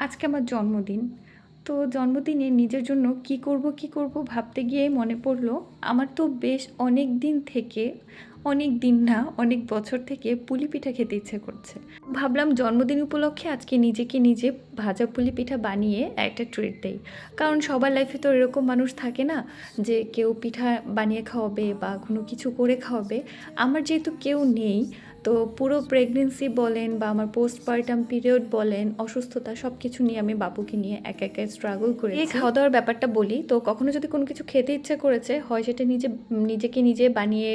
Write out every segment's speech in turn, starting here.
আজকে আমার জন্মদিন। তো জন্মদিনে নিজের জন্য কি করব ভাবতে গিয়েই মনে পড়লো, আমার তো বেশ অনেক দিন থেকে, অনেক দিন না, অনেক বছর থেকে পুলি পিঠা খেতে ইচ্ছে করছে। ভাবলাম জন্মদিন উপলক্ষে আজকে নিজেকে নিজে ভাজা পুলি পিঠা বানিয়ে একটা ট্রিট দেই। কারণ সবার লাইফে তো এরকম মানুষ থাকে না যে কেউ পিঠা বানিয়ে খাওয়াবে বা কোনো কিছু করে খাওয়াবে। আমার যেহেতু কেউ নেই, তো পুরো প্রেগনেন্সি বলেন বা আমার পোস্টপার্টাম পিরিয়ড বলেন, অসুস্থতা সব কিছু নিয়ে আমি বাবুকে নিয়ে একা একা স্ট্রাগল করেছি। এই খাওয়া দাওয়ার ব্যাপারটা বলি, তো কখনো যদি কোনো কিছু খেতে ইচ্ছে করেছে, হয় সেটা নিজেকে নিজে বানিয়ে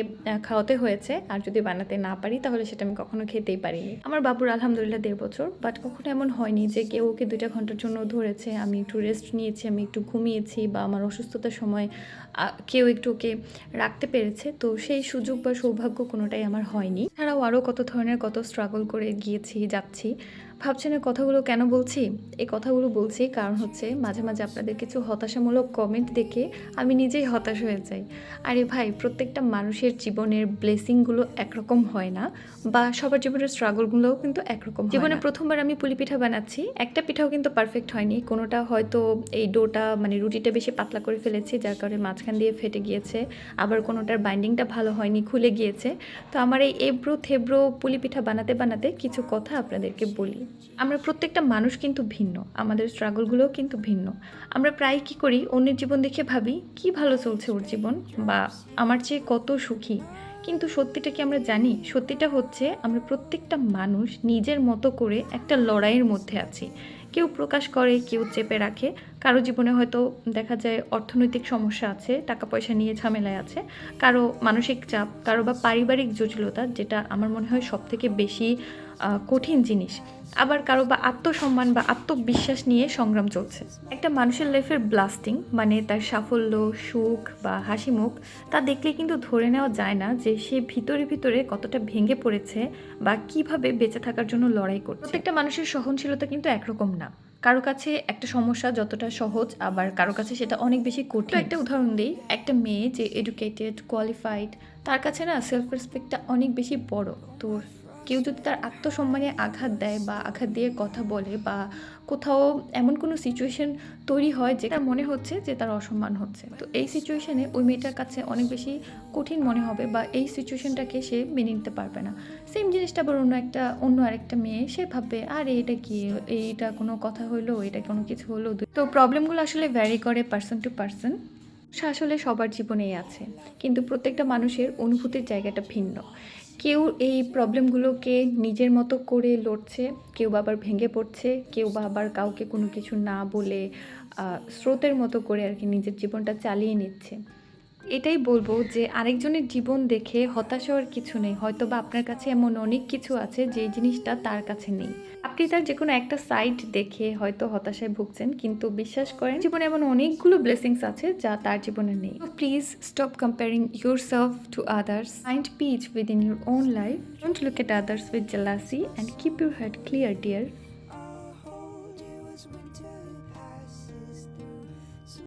খাওয়াতে হয়েছে, আর যদি বানাতে না পারি তাহলে সেটা আমি কখনো খেতেই পারিনি। আমার বাবুর আলহামদুলিল্লাহ 1.5 বছর, বাট কখনো এমন হয়নি যে কেউ ওকে 2টা ঘন্টার জন্য ধরেছে, আমি একটু রেস্ট নিয়েছি, আমি একটু ঘুমিয়েছি, বা আমার অসুস্থতার সময় কেউ একটু ওকে রাখতে পেরেছে। তো সেই সুযোগ বা সৌভাগ্য কোনোটাই আমার হয়নি। এছাড়াও আরও কত ধরনের কত স্ট্রাগল করে গিয়েছি, যাচ্ছি। ভাবছেন এই কথাগুলো কেন বলছি? এই কথাগুলো বলছি কারণ হচ্ছে মাঝে মাঝে আপনাদের কিছু হতাশামূলক কমেন্ট দেখে আমি নিজেই হতাশ হয়ে যাই। আরে ভাই, প্রত্যেকটা মানুষের জীবনের ব্লেসিংগুলো একরকম হয় না, বা সবার জীবনের স্ট্রাগলগুলোও কিন্তু একরকম হয় না। জীবনে প্রথমবার আমি পুলি পিঠা বানাচ্ছি, একটা পিঠাও কিন্তু পারফেক্ট হয়নি। কোনোটা হয়তো এই ডোটা মানে রুটিটা বেশি পাতলা করে ফেলেছি, যার কারণে মাঝখান দিয়ে ফেটে গিয়েছে। আবার কোনোটার বাইন্ডিংটা ভালো হয়নি, খুলে গিয়েছে। তো আমার এই এবড়ো থেবড়ো পুলি পিঠা বানাতে বানাতে কিছু কথা আপনাদেরকে বলি। আমরা প্রত্যেকটা মানুষ কিন্তু ভিন্ন, আমাদের স্ট্রাগলগুলোও কিন্তু ভিন্ন। আমরা প্রায় কি করি, অন্যের জীবন দেখে ভাবি কি ভালো চলছে ওর জীবন, বা আমার চেয়ে কত সুখী। কিন্তু সত্যিটা কি আমরা জানি? সত্যিটা হচ্ছে আমরা প্রত্যেকটা মানুষ নিজের মতো করে একটা লড়াইয়ের মধ্যে আছি। কেউ প্রকাশ করে, কেউ চেপে রাখে। কারো জীবনে হয়তো দেখা যায় অর্থনৈতিক সমস্যা আছে, টাকা পয়সা নিয়ে ঝামেলায় আছে, কারো মানসিক চাপ, কারো বা পারিবারিক জটিলতা, যেটা আমার মনে হয় সবথেকে বেশি কঠিন জিনিস। আবার কারো বা আত্মসম্মান বা আত্মবিশ্বাস নিয়ে সংগ্রাম চলছে। একটা মানুষের লাইফের ব্লাস্টিং মানে তার সাফল্য, সুখ বা হাসি মুখ, তা দেখলে কিন্তু ধরে নেওয়া যায় না যে সে ভিতরে ভিতরে কতটা ভেঙে পড়েছে বা কিভাবে বেঁচে থাকার জন্য লড়াই করছে। প্রত্যেকটা মানুষের সহনশীলতা কিন্তু একরকম না। কারো কাছে একটা সমস্যা যতটা সহজ, আবার কারো কাছে সেটা অনেক বেশি কঠিন। একটা উদাহরণ দিই, একটা মেয়ে যে এডুকেটেড, কোয়ালিফাইড, তার কাছে না সেলফ রেসপেক্টটা অনেক বেশি বড়। তো কেউ যদি তার আত্মসম্মানে আঘাত দেয় বা আঘাত দিয়ে কথা বলে, বা কোথাও এমন কোনো সিচুয়েশন তৈরি হয় যে তার মনে হচ্ছে যে তার অসম্মান হচ্ছে, তো এই সিচুয়েশনে ওই মেয়েটার কাছে অনেক বেশি কঠিন মনে হবে, বা এই সিচুয়েশনটাকে সে মেনে নিতে পারবে না। সেম জিনিসটা আবার অন্য আরেকটা মেয়ে, সে ভাববে আরে এটা কি, এইটা কোনো কথা হলো, এটা কোনো কিছু হলো। তো প্রবলেমগুলো আসলে ভ্যারি করে পার্সন টু পার্সন। আসলে সবার জীবনেই আছে, কিন্তু প্রত্যেকটা মানুষের অনুভূতির জায়গাটা ভিন্ন। কেউ এই প্রবলেমগুলোকে নিজের মতো করে লড়ছে, কেউ বা আবার ভেঙে পড়ছে, কেউ বা আবার কাউকে কোনো কিছু না বলে স্রোতের মতো করে আর কি নিজের জীবনটা চালিয়ে নিচ্ছে। এটাই বলবো যে আরেকজনের জীবন দেখে হতাশ হওয়ার কিছু নেই। হয়তো বা আপনার কাছে এমন অনেক কিছু আছে যে জিনিসটা তার কাছে নেই। আপনি তার যে কোনো একটা সাইড দেখে হয়তো হতাশায় ভুগছেন, কিন্তু বিশ্বাস করেন জীবনে এমন অনেকগুলো ব্লেসিংস আছে যা তার জীবনে নেই। Please stop comparing yourself to others. Find peace within your own life. Don't look at others with jealousy and keep your head clear, dear.